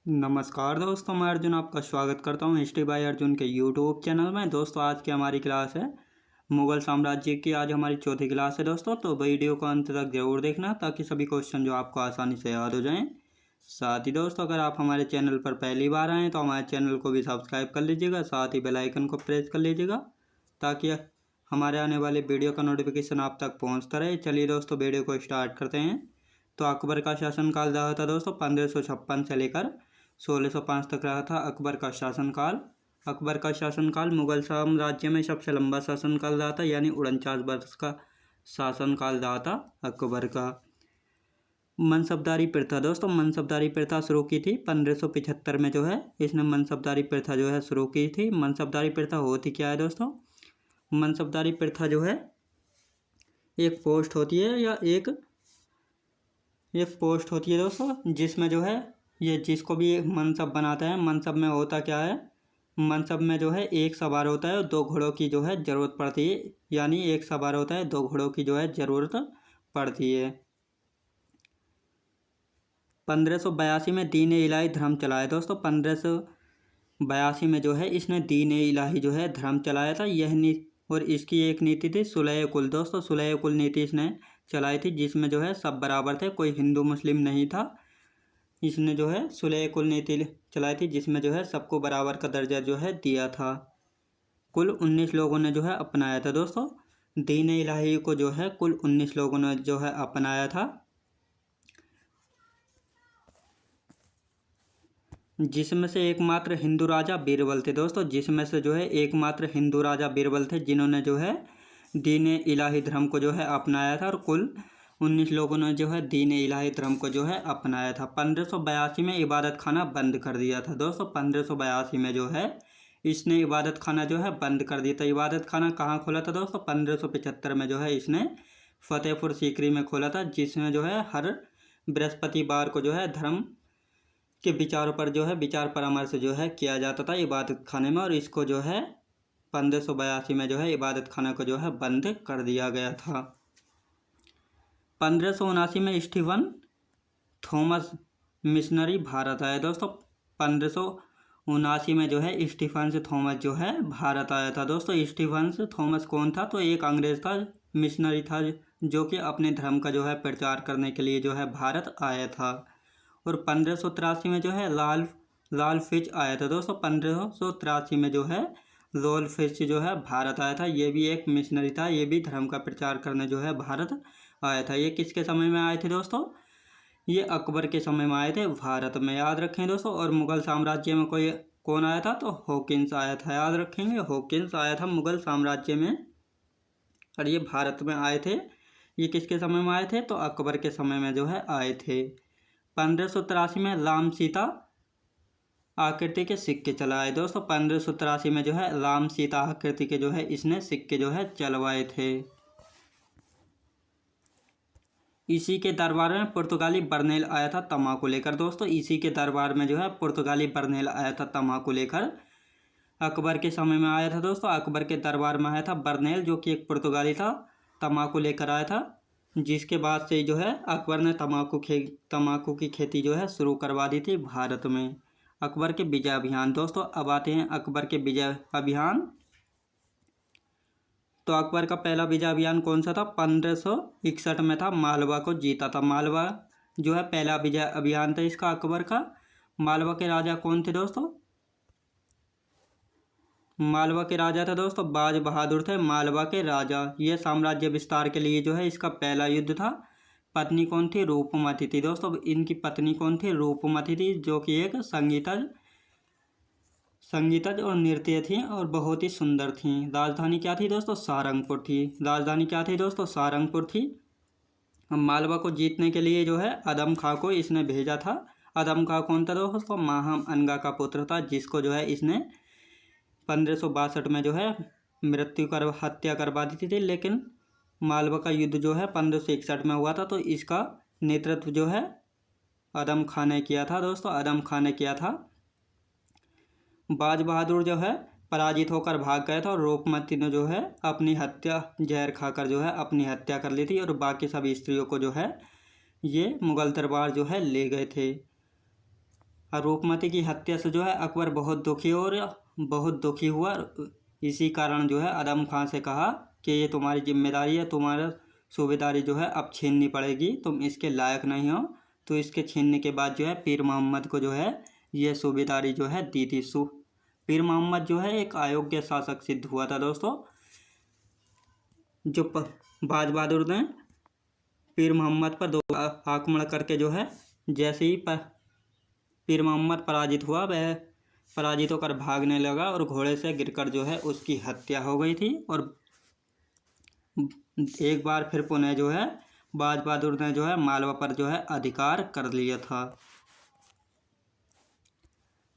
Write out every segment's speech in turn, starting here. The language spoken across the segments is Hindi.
नमस्कार दोस्तों, मैं अर्जुन आपका स्वागत करता हूं हिस्ट्री बाय अर्जुन के यूट्यूब चैनल में। दोस्तों आज की हमारी क्लास है मुगल साम्राज्य की। आज हमारी चौथी क्लास है दोस्तों, तो वीडियो को अंत तक जरूर देखना ताकि सभी क्वेश्चन जो आपको आसानी से याद हो जाएं। साथ ही दोस्तों, अगर आप हमारे चैनल पर पहली बार आएँ तो हमारे चैनल को भी सब्सक्राइब कर लीजिएगा, साथ ही बेल आइकन को प्रेस कर लीजिएगा ताकि हमारे आने वाले वीडियो का नोटिफिकेशन आप तक पहुँचता रहे। चलिए दोस्तों, वीडियो को स्टार्ट करते हैं। तो अकबर का शासनकाल रहा था दोस्तों 1556 से लेकर 1605 तक रहा था अकबर का शासनकाल। अकबर का शासनकाल मुगल साम्राज्य में सबसे लंबा शासनकाल रहा था, यानी 49 वर्ष का शासनकाल रहा था अकबर का। मनसबदारी प्रथा दोस्तों, मनसबदारी प्रथा शुरू की थी 1575 में जो है इसने मनसबदारी प्रथा जो है शुरू की थी। मनसबदारी प्रथा होती क्या है दोस्तों? मनसबदारी प्रथा जो है एक पोस्ट होती है या एक पोस्ट होती है दोस्तों, जिसमें जो है ये जिसको भी मनसब बनाता है। मनसब में होता क्या है? मनसब में जो है एक सवार होता है और 2 घोड़ों की जो है ज़रूरत पड़ती है, यानी एक सवार होता है 2 घोड़ों की जो है ज़रूरत पड़ती है। 1582 में दीन इलाही धर्म चलाया दोस्तों। 1582 में जो है इसने दीन इलाही जो है धर्म चलाया था। और इसकी एक नीति थी सुलह कुल दोस्तों। सुलह कुल नीति इसने चलाई थी, जिसमें जो है सब बराबर थे, कोई हिंदू मुस्लिम नहीं था। इसने जो है सुलह कुल नीति चलाई थी, जिसमें जो है सबको बराबर का दर्जा जो है दिया था। कुल 19 लोगों ने जो है अपनाया था दोस्तों। दीन इलाही को जो है कुल 19 लोगों ने जो है अपनाया था, जिसमें से एकमात्र हिंदू राजा बीरबल थे दोस्तों। जिसमें से जो है एकमात्र हिंदू राजा बीरबल थे, जिन्होंने जो है दीन इलाही धर्म को जो है अपनाया था। और कुल 19 लोगों ने जो है दीन इलाही धर्म को जो है अपनाया था। 1582 में इबादत खाना बंद कर दिया था दोस्तों। 1582 में जो है इसने इबादत खाना जो है बंद कर दिया था। इबादत खाना कहाँ खोला था दोस्तों? 1575 में जो है इसने फतेहपुर सीकरी में खोला था, जिसमें जो है हर बृहस्पतिवार को जो है धर्म के विचारों पर जो है विचार परामर्श जो है किया जाता था इबादत खाने में। और इसको जो है 1582 में जो है इबादत खाना को जो है बंद कर दिया गया था। 1579 में स्टीफन थॉमस मिशनरी भारत आया दोस्तों। 1579 में जो है स्टीफन थॉमस जो है भारत आया था दोस्तों। स्टीफन थॉमस कौन था? तो एक अंग्रेज था, मिशनरी था, जो कि अपने धर्म का जो है प्रचार करने के लिए जो है भारत आया था। और 1583 में जो है लाल फिच आया था दोस्तों। 1583 में जो है लाल फिच जो है भारत आया था। ये भी एक मिशनरी था, ये भी धर्म का प्रचार करने जो है भारत आया था। ये किसके समय में आए थे दोस्तों? ये अकबर के समय में आए थे भारत में, याद रखें दोस्तों। और मुगल साम्राज्य में कौन आया था? तो हॉकिंस आया था, याद रखेंगे। हॉकिंस आया था मुगल साम्राज्य में और ये भारत में आए थे। ये किसके समय में आए थे? तो अकबर के समय में जो है आए थे। 1583 में राम सीता आकृति के सिक्के चलाए दोस्तों। 1583 में जो है राम सीता आकृति के जो है इसने सिक्के जो है चलवाए थे। इसी के दरबार में पुर्तगाली बर्नेल आया था तंबाकू लेकर दोस्तों। इसी के दरबार में जो है पुर्तगाली बर्नेल आया था तंबाकू लेकर। अकबर के समय में आया था दोस्तों। अकबर के दरबार में आया था बर्नेल, जो कि एक पुर्तगाली था, तंबाकू लेकर आया था। जिसके बाद से जो है अकबर ने तंबाकू की खेती जो है शुरू करवा दी थी भारत में। अकबर के विजय अभियान दोस्तों, अब आते हैं अकबर के विजय अभियान। तो अकबर का पहला विजय अभियान कौन सा था? 1561 में था, मालवा को जीता था। मालवा जो है पहला विजय अभियान था इसका अकबर का। मालवा के राजा कौन थे दोस्तों? मालवा के राजा था दोस्तों बाज बहादुर थे, मालवा के राजा। ये साम्राज्य विस्तार के लिए जो है इसका पहला युद्ध था। पत्नी कौन थी? रूपमती थी दोस्तों। इनकी पत्नी कौन थी? रूपमती थी, जो कि एक संगीतज और नृत्य थी और बहुत ही सुंदर थी। राजधानी क्या थी दोस्तों? सारंगपुर थी। राजधानी क्या थी दोस्तों? सारंगपुर थी। मालवा को जीतने के लिए जो है आदम खां को इसने भेजा था। आदम खां कौन था दोस्तों? माहम अनगा का पुत्र था, जिसको जो है इसने 1562 में जो है हत्या करवा दी थी। लेकिन मालवा का युद्ध जो है 1561 में हुआ था, तो इसका नेतृत्व जो है आदम खां ने किया था दोस्तों। आदम खां ने किया था। बाज बहादुर जो है पराजित होकर भाग गया था और रूपमती ने जो है अपनी हत्या जहर खाकर जो है अपनी हत्या कर ली थी। और बाकी सभी स्त्रियों को जो है ये मुगल दरबार जो है ले गए थे। और रूपमती की हत्या से जो है अकबर बहुत दुखी हुआ। इसी कारण जो है आदम खां से कहा कि ये तुम्हारी जिम्मेदारी है, तुम्हारा सूबेदारी जो है अब छीननी पड़ेगी, तुम इसके लायक नहीं हो। तो इसके छीनने के बाद जो है पीर मोहम्मद को जो है ये सूबेदारी जो है दी थी। पीर मोहम्मद जो है एक अयोग्य शासक सिद्ध हुआ था दोस्तों। जो बाज बहादुर ने पीर मोहम्मद पर दो आक्रमण करके जो है जैसे ही पीर मोहम्मद पराजित हुआ, वह पराजित होकर भागने लगा और घोड़े से गिरकर जो है उसकी हत्या हो गई थी। और एक बार फिर पुनः जो है बाज बहादुर ने जो है मालवा पर जो है अधिकार कर लिया था।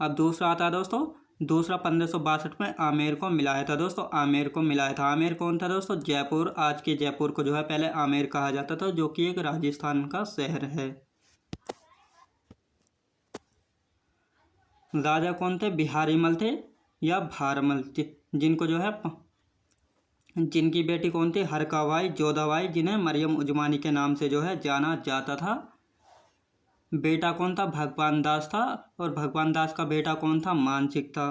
अब दूसरा आता है दोस्तों, दूसरा 1562 में आमेर को मिलाया था दोस्तों। आमेर को मिलाया था, आमेर कौन था दोस्तों? जयपुर, आज के जयपुर को जो है पहले आमेर कहा जाता था, जो कि एक राजस्थान का शहर है। राजा कौन थे? बिहारी मल थे या भारमल, जिनको जो है जिनकी बेटी कौन थी? हरकाबाई जोधाबाई, जिन्हें मरियम उजमानी के नाम से जो है जाना जाता था। बेटा कौन था? भगवान दास था। और भगवान दास का बेटा कौन था? मानसिंह था।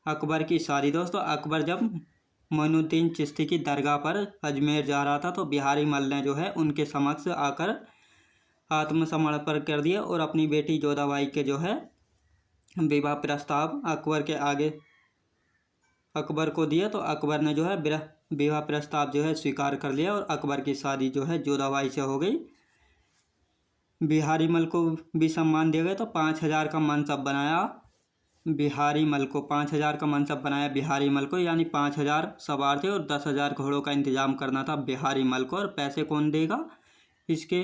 अकबर की शादी दोस्तों, अकबर जब मोइनुद्दीन चिश्ती की दरगाह पर अजमेर जा रहा था तो बिहारी मल ने जो है उनके समक्ष आकर आत्मसमर्पण कर दिया और अपनी बेटी जोधाबाई के जो है विवाह प्रस्ताव अकबर के आगे अकबर को दिया। तो अकबर ने जो है विवाह प्रस्ताव जो है स्वीकार कर लिया और अकबर की शादी जो है जोधाबाई से हो गई। बिहारी मल को भी सम्मान दिया गया, तो 5000 का मनसब बनाया बिहारी मल को, 5000 का मनसब बनाया बिहारी मल को, यानी 5000 सवार थे और 10,000 घोड़ों का इंतजाम करना था बिहारी मल को। और पैसे कौन देगा इसके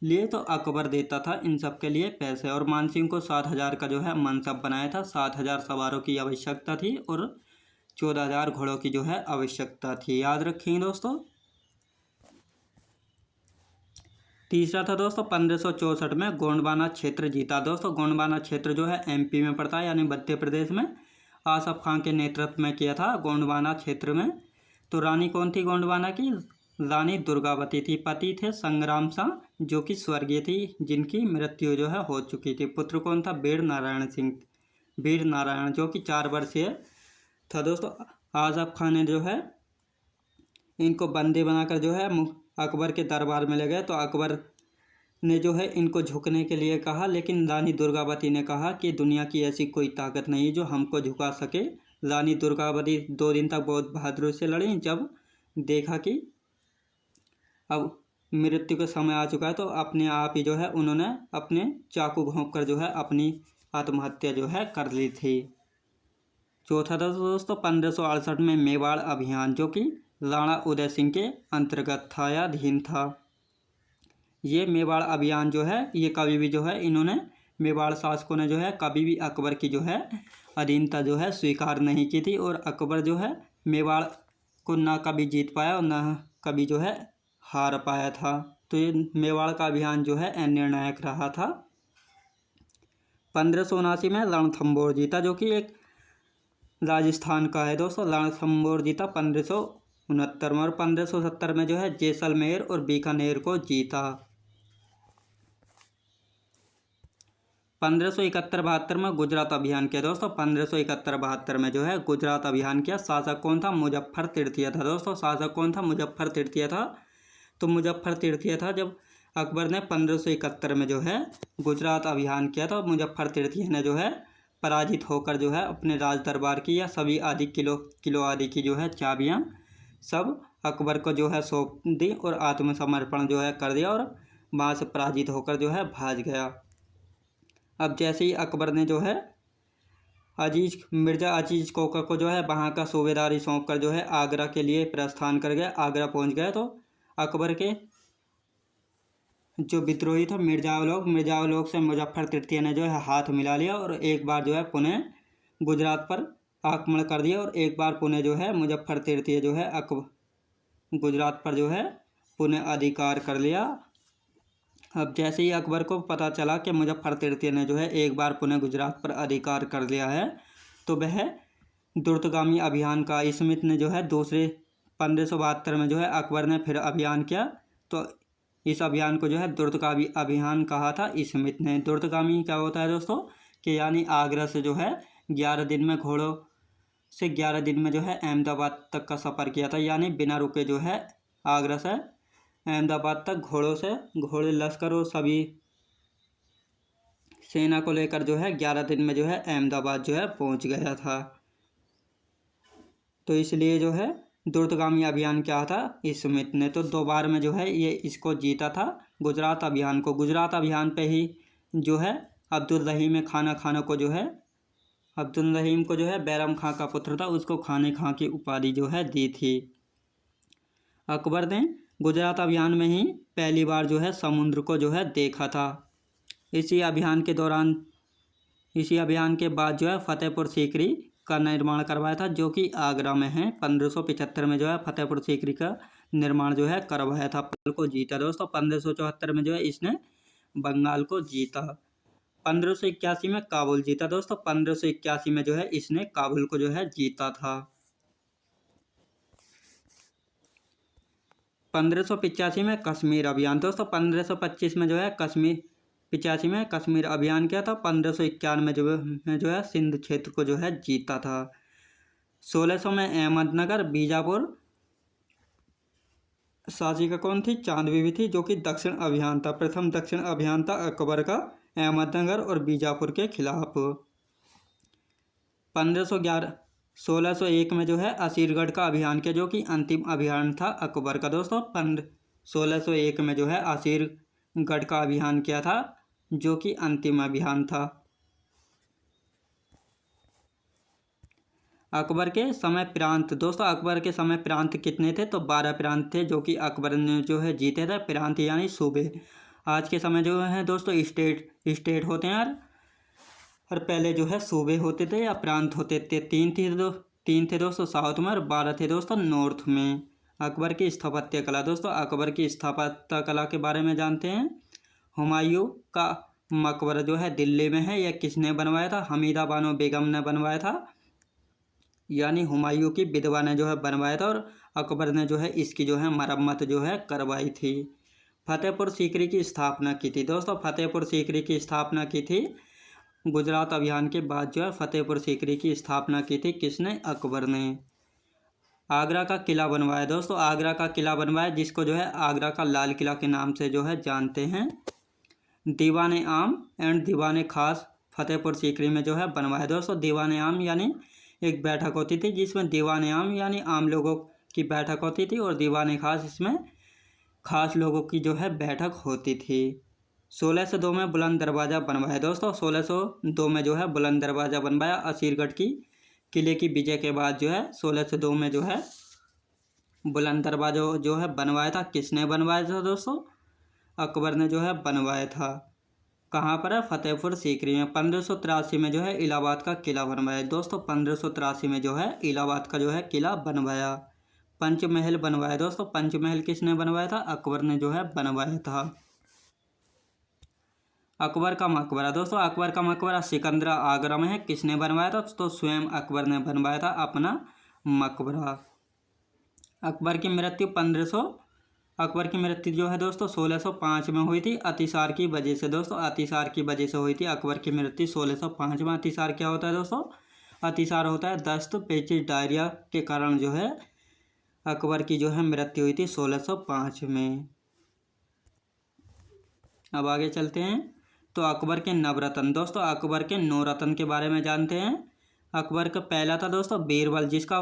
लिए? तो अकबर देता था इन सब के लिए पैसे। और मानसिंह को 7000 का जो है मनसब बनाया था। 7000 सवारों की आवश्यकता थी और 14,000 घोड़ों की जो है आवश्यकता थी, याद रखेंगे दोस्तों। तीसरा था दोस्तों 1564 में गोंडवाना क्षेत्र जीता दोस्तों। गोंडवाना क्षेत्र जो है एमपी में पड़ता है, यानी मध्य प्रदेश में। आसफ खान के नेतृत्व में किया था गोंडवाना क्षेत्र में। तो रानी कौन थी गोंडवाना की? रानी दुर्गावती थी। पति थे संग्राम शाह, जो कि स्वर्गीय थी, जिनकी मृत्यु जो है हो चुकी थी। पुत्र कौन था? वीर नारायण सिंह, वीर नारायण, जो कि 4 वर्षीय था दोस्तों। आसफ खान ने जो है इनको बंदी बनाकर जो है अकबर के दरबार में ले गए। तो अकबर ने जो है इनको झुकने के लिए कहा, लेकिन रानी दुर्गावती ने कहा कि दुनिया की ऐसी कोई ताकत नहीं जो हमको झुका सके। रानी दुर्गावती 2 दिन तक बहुत बहादुरी से लड़ी। जब देखा कि अब मृत्यु का समय आ चुका है तो अपने आप ही जो है उन्होंने अपने चाकू घोंप कर जो है अपनी आत्महत्या जो है कर ली थी। चौथा था दोस्तों 1568 में मेवाड़ अभियान, जो कि राणा उदय सिंह के अंतर्गत था या अधीन था। ये मेवाड़ अभियान जो है ये कभी भी जो है इन्होंने मेवाड़ शासकों ने जो है कभी भी अकबर की जो है अधीनता जो है स्वीकार नहीं की थी। और अकबर जो है मेवाड़ को ना कभी जीत पाया और ना कभी जो है हार पाया था। तो ये मेवाड़ का अभियान जो है निर्णायक रहा था। 1579 में रणथंभौर जीता, जो कि एक राजस्थान का है दोस्तों। रणथंभौर जीता 1569 में। और 1570 में जो है जैसलमेर और बीकानेर को जीता। 1571-72 में गुजरात अभियान किया दोस्तों। 1571-72 में जो है गुजरात अभियान किया। शासक कौन था? मुजफ्फर तृतीय था दोस्तों। शासक कौन था? मुजफ्फर तृतीय था। तो मुजफ्फर तृतीय था जब अकबर ने 1571 में जो है गुजरात अभियान किया था। मुजफ्फर तृतीय ने जो है पराजित होकर जो है अपने राज दरबार की या सभी आदि किलो आदि की जो है चाबियाँ सब अकबर को जो है सौंप दी और आत्मसमर्पण जो है कर दिया और वहाँ से पराजित होकर जो है भाग गया। अब जैसे ही अकबर ने जो है मिर्ज़ा अजीज़ कोका को जो है वहाँ का सूबेदारी सौंप कर जो है आगरा के लिए प्रस्थान कर गया, आगरा पहुँच गए। तो अकबर के जो विद्रोही थे मिर्ज़ा लोग से मुजफ्फर तृतीय ने जो है हाथ मिला लिया और एक बार जो है पुनः गुजरात पर आक्रमण कर दिया और एक बार पुनः जो है मुजफ्फर तृतीय जो है गुजरात पर जो है पुनः अधिकार कर लिया। अब जैसे ही अकबर को पता चला कि मुजफ्फर तृतीय ने जो है एक बार पुनः गुजरात पर अधिकार कर लिया है, तो वह द्रुतगामी अभियान का स्मिथ ने जो है दूसरे 1572 में जो है अकबर ने फिर अभियान किया। तो इस अभियान को जो है द्रुतगामी अभियान कहा था स्मिथ ने। द्रुतगामी क्या होता है दोस्तों? कि यानी आगरा से जो है 11 दिन में घोड़ों से 11 दिन में जो है अहमदाबाद तक का सफ़र किया था, यानी बिना रुके जो है आगरा से अहमदाबाद तक घोड़े लश्कर और सभी सेना को लेकर जो है 11 दिन में जो है अहमदाबाद जो है पहुंच गया था। तो इसलिए जो है द्रुतगामी अभियान क्या था, स्मिथ ने तो 2 बार में जो है ये इसको जीता था गुजरात अभियान को। गुजरात अभियान पे ही जो है अब्दुल रहीम खाना को जो है अब्दुल रहीम को जो है बैरम खां का पुत्र था, उसको खाने खां की उपाधि जो है दी थी। अकबर ने गुजरात अभियान में ही पहली बार जो है समुद्र को जो है देखा था। इसी अभियान के बाद जो है फतेहपुर सीकरी का निर्माण करवाया था, जो कि आगरा में है। 1575 में जो है फतेहपुर सीकरी का निर्माण जो है करवाया था, बंगाल को जीता दोस्तों। 1574 में जो है इसने बंगाल को जीता। 1581 में काबुल जीता दोस्तों। 1581 में जो है इसने काबुल को जो है जीता था। 1585 में कश्मीर अभियान दोस्तों। 1525 में जो है 85 में कश्मीर अभियान किया था। 1591 में जो है सिंध क्षेत्र को जो है जीता था। 1600 में अहमदनगर बीजापुर शासिका कौन थी, चांद बीबी थी, जो कि दक्षिण अभियान था, प्रथम दक्षिण अभियान था अकबर का अहमदनगर और बीजापुर के खिलाफ। 1601 में जो है असीरगढ़ का अभियान किया, जो कि अंतिम अभियान था अकबर का दोस्तों। 1601 में जो है असीरगढ़ का अभियान किया था, जो कि अंतिम अभियान था। अकबर के समय प्रांत दोस्तों, अकबर के समय प्रांत कितने थे, तो 12 प्रांत थे, जो कि अकबर ने जो है जीते थे। प्रांत यानी सूबे। आज के समय जो है दोस्तों स्टेट होते हैं यार, और पहले जो है सूबे होते थे या प्रांत होते थे। 3 थे दोस्तों साउथ में और 12 थे दोस्तों नॉर्थ में। अकबर की स्थापत्य कला दोस्तों, अकबर की स्थापत्य कला के बारे में जानते हैं। हुमायूं का मकबरा जो है दिल्ली में है, यह किसने बनवाया था, हमीदा बानो बेगम ने बनवाया था, यानी हुमायूं की विधवा ने जो है बनवाया था, और अकबर ने जो है इसकी जो है मरम्मत जो है करवाई थी। फतेहपुर सीकरी की स्थापना की थी दोस्तों। फतेहपुर सीकरी की स्थापना की थी गुजरात अभियान के बाद जो है फतेहपुर सीकरी की स्थापना की थी, किसने, अकबर ने। आगरा का किला बनवाया दोस्तों। आगरा का किला बनवाया, जिसको जो है आगरा का लाल किला के नाम से जो है जानते हैं। दीवाने आम एंड दीवाने खास फतेहपुर सीकरी में जो है बनवाया दोस्तों। दीवाने आम यानी एक बैठक होती थी, जिसमें दीवाने आम यानी आम लोगों की बैठक होती थी, और दीवाने खास इसमें खास लोगों की जो है बैठक होती थी। 1602 में बुलंद दरवाज़ा बनवाया दोस्तों। 1602 में जो है बुलंद दरवाज़ा बनवाया। असीरगढ़ की किले की विजय के बाद जो है 1602 में जो है बुलंद दरवाज़ा जो है बनवाया था। किसने बनवाया था दोस्तों, अकबर ने जो है बनवाया था। कहाँ पर है, फतेहपुर सीकरी में। 1583 में जो है इलाहाबाद का किला बनवाया दोस्तों। 1583 में जो है इलाहाबाद का जो है किला बनवाया। पंचमहल बनवाया दोस्तों। पंचमहल किसने बनवाया था, अकबर ने जो है बनवाया था। अकबर का मकबरा दोस्तों। अकबर का मकबरा सिकंदरा आगरा में है, किसने बनवाया था, तो स्वयं अकबर ने बनवाया था अपना मकबरा। अकबर की मृत्यु जो है दोस्तों 1605 में हुई थी, अतिसार की वजह से दोस्तों। अतिसार की वजह से हुई थी अकबर की मृत्यु 1605 में। अतिसार क्या होता है दोस्तों, अतिसार होता है दस्त, पेचिश, डायरिया के कारण जो है अकबर की जो है मृत्यु हुई थी 1605 में। अब आगे चलते हैं। तो अकबर के नवरत्न दोस्तों, अकबर के 9 रत्न के बारे में जानते हैं। अकबर का पहला था दोस्तों बीरबल, जिसका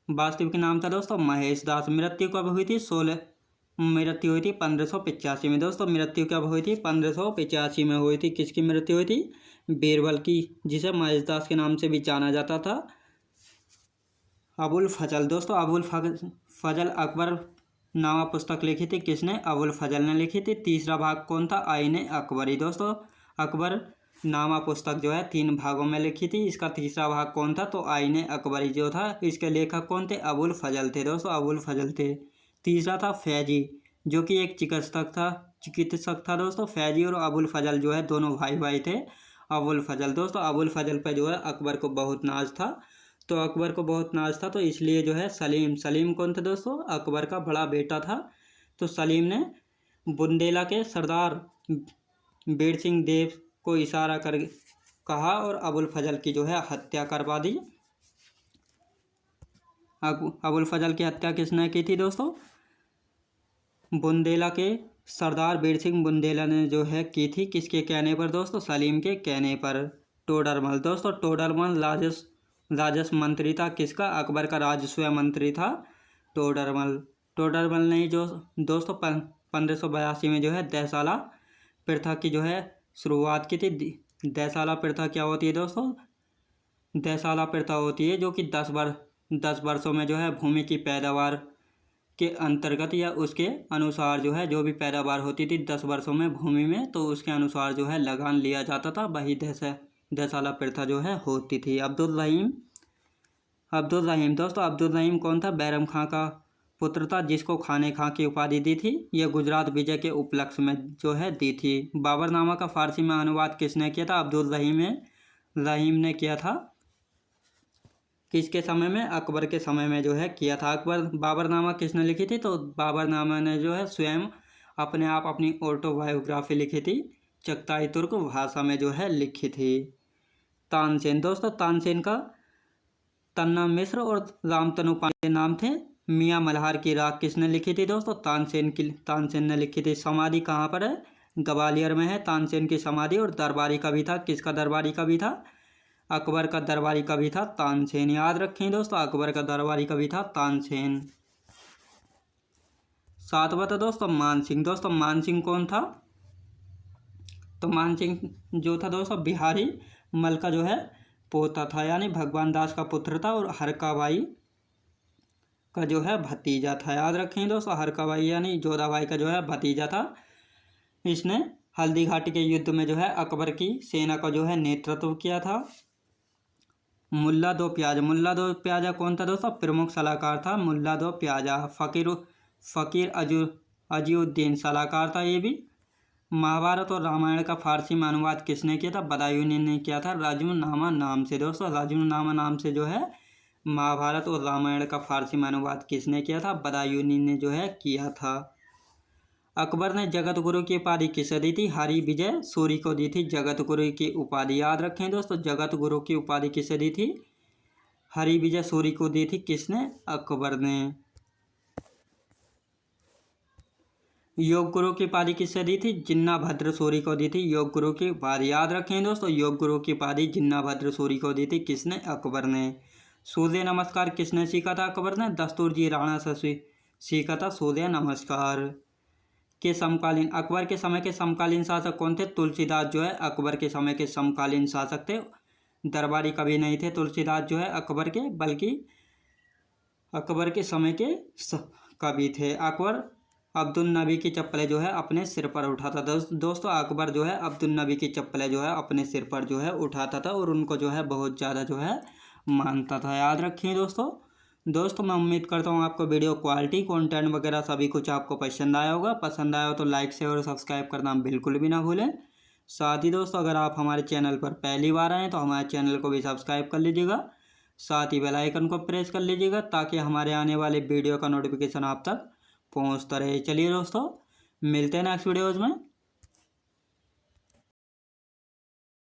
वास्तविक नाम था दोस्तों महेश दास। मृत्यु कब हुई थी, 1585 में दोस्तों। मृत्यु कब हुई थी, 1585 में हुई थी। किसकी मृत्यु हुई थी, बीरबल की, जिसे महेश दास के नाम से भी जाना जाता था। अबुल फजल दोस्तों, अबुल फजल अकबर नामा पुस्तक लिखी थी, किसने, अबुल फजल ने लिखी थी। तीसरा भाग कौन था, आईने अकबरी दोस्तों। अकबर नामा पुस्तक जो है 3 भागों में लिखी थी, इसका तीसरा भाग कौन था, तो आईने अकबरी जो था। इसके लेखक कौन थे, अबुल फजल थे दोस्तों, अबुल फजल थे। तीसरा था फैजी, जो कि एक चिकित्सक था दोस्तों। फैजी और अबुल फजल जो है दोनों भाई थे। अबुल फजल दोस्तों, अबुल फजल पर जो है अकबर को बहुत नाज था, तो अकबर को बहुत नाज था, तो इसलिए जो है सलीम कौन थे दोस्तों, अकबर का बड़ा बेटा था। तो सलीम ने बुंदेला के सरदार बीर सिंह देव को इशारा कर कहा और अबुल फजल की जो है हत्या करवा दी। अबुल फजल की हत्या किसने की थी दोस्तों? बुंदेला के सरदार बीर सिंह बुंदेला ने जो है की थी। किसके कहने पर दोस्तों? सलीम के कहने पर। टोडरमल दोस्तों, टोडरमल राजस्व मंत्री था। किसका? अकबर का राजस्व मंत्री था टोडरमल। टोडरमल ने जो दोस्तों 1582 में जो है देसाला प्रथा की जो है शुरुआत की थी। देसाला प्रथा क्या होती है दोस्तों? देसाला प्रथा होती है जो कि 10 वर्षों में जो है भूमि की पैदावार के अंतर्गत या उसके अनुसार जो है जो भी पैदावार होती थी 10 वर्षों में भूमि में, तो उसके अनुसार जो है लगान लिया जाता था। वही देसाला प्रथा जो है होती थी। अब्दुल रहीम दोस्तों, अब्दुल रहीम कौन था? बैरम खां का पुत्र था, जिसको खाने खां की उपाधि दी थी। यह गुजरात विजय के उपलक्ष्य में जो है दी थी। बाबरनामा का फारसी में अनुवाद किसने किया था? अब्दुल रहीम ने किया था। किसके समय में? अकबर के समय में जो है किया था। बाबरनामा किसने लिखी थी? तो बाबरनामा ने जो है स्वयं अपने आप अपनी ऑटोबायोग्राफी लिखी थी, चगताई तुर्क भाषा में जो है लिखी थी। तानसेन दोस्तों, तानसेन का तन्ना मिश्र और रामतनु पांडे नाम थे। मियाँ मल्हार की राख किसने लिखी थी दोस्तों? तानसेन ने लिखी थी। समाधि कहाँ पर है? ग्वालियर में है तानसेन की समाधि। और दरबारी कवि था। किसका दरबारी कवि था? अकबर का दरबारी कवि था तानसेन। याद रखें दोस्तों, अकबर का दरबारी कवि था तानसेन। सातवां था दोस्तों मानसिंह। दोस्तों मानसिंह कौन था? तो मानसिंह जो था दोस्तों बिहारी मल का जो है पोता था, यानी भगवान दास का पुत्र था और हरकाबाई का जो है भतीजा था। याद रखें दोस्तों, हरकाबाई यानी जोधाबाई का जो है भतीजा था। इसने हल्दी घाटी के युद्ध में जो है अकबर की सेना का जो है नेतृत्व किया था। मुल्ला दो प्याजा कौन था दोस्तों? प्रमुख सलाहकार था मुल्ला दो प्याजा। फ़कीर अजीउद्दीन सलाहकार था ये भी। महाभारत और रामायण का फारसी में अनुवाद किसने किया था? बदायूनी ने किया था राजूनामा नाम से। दोस्तों राजूनामा नाम से जो है महाभारत और रामायण का फारसी में अनुवाद किसने किया था? बदायूनी ने जो है किया था। अकबर ने जगत गुरु की उपाधि किसे दी थी? हरि विजय सूरी को दी थी जगत गुरु की उपाधि। याद रखें दोस्तों, जगत गुरु की उपाधि किसे दी थी? हरि विजय सूरी को दी थी। किसने? अकबर ने। योग गुरु की उपाधि किससे दी थी? जिन्ना भद्र सूरी को दी थी योग गुरु की उपाधि। याद रखें दोस्तों, योग गुरु की उपाधि जिन्ना भद्र सूरी को दी थी। किसने? अकबर ने। सूर्य नमस्कार किसने सीखा था? अकबर ने। दस्तूर जी राणा से सीखा था सूर्य नमस्कार। के समकालीन अकबर के समय के समकालीन शासक कौन थे? तुलसीदास जो है अकबर के समय के समकालीन शासक थे। दरबारी कवि नहीं थे तुलसीदास जो है अकबर के, बल्कि अकबर के समय के कवि थे। अकबर अब्दुल नबी की चप्पलें जो है अपने सिर पर उठाता था। दोस्तों अकबर जो है अब्दुल नबी की चप्पलें जो है अपने सिर पर जो है उठाता था और उनको जो है बहुत ज़्यादा जो है मानता था। याद रखिए दोस्तों मैं उम्मीद करता हूँ आपको वीडियो क्वालिटी कंटेंट वगैरह सभी कुछ आपको पसंद आया होगा। पसंद आया हो तो लाइक शेयर और सब्सक्राइब करना बिल्कुल भी ना भूलें। साथ ही दोस्तों अगर आप हमारे चैनल पर पहली बार आएँ तो हमारे चैनल को भी सब्सक्राइब कर लीजिएगा। साथ ही बेल आइकन को प्रेस कर लीजिएगा ताकि हमारे आने वाले वीडियो का नोटिफिकेशन आप तक पहुँचता रहे। चलिए दोस्तों मिलते हैं नेक्स्ट वीडियोज़ में।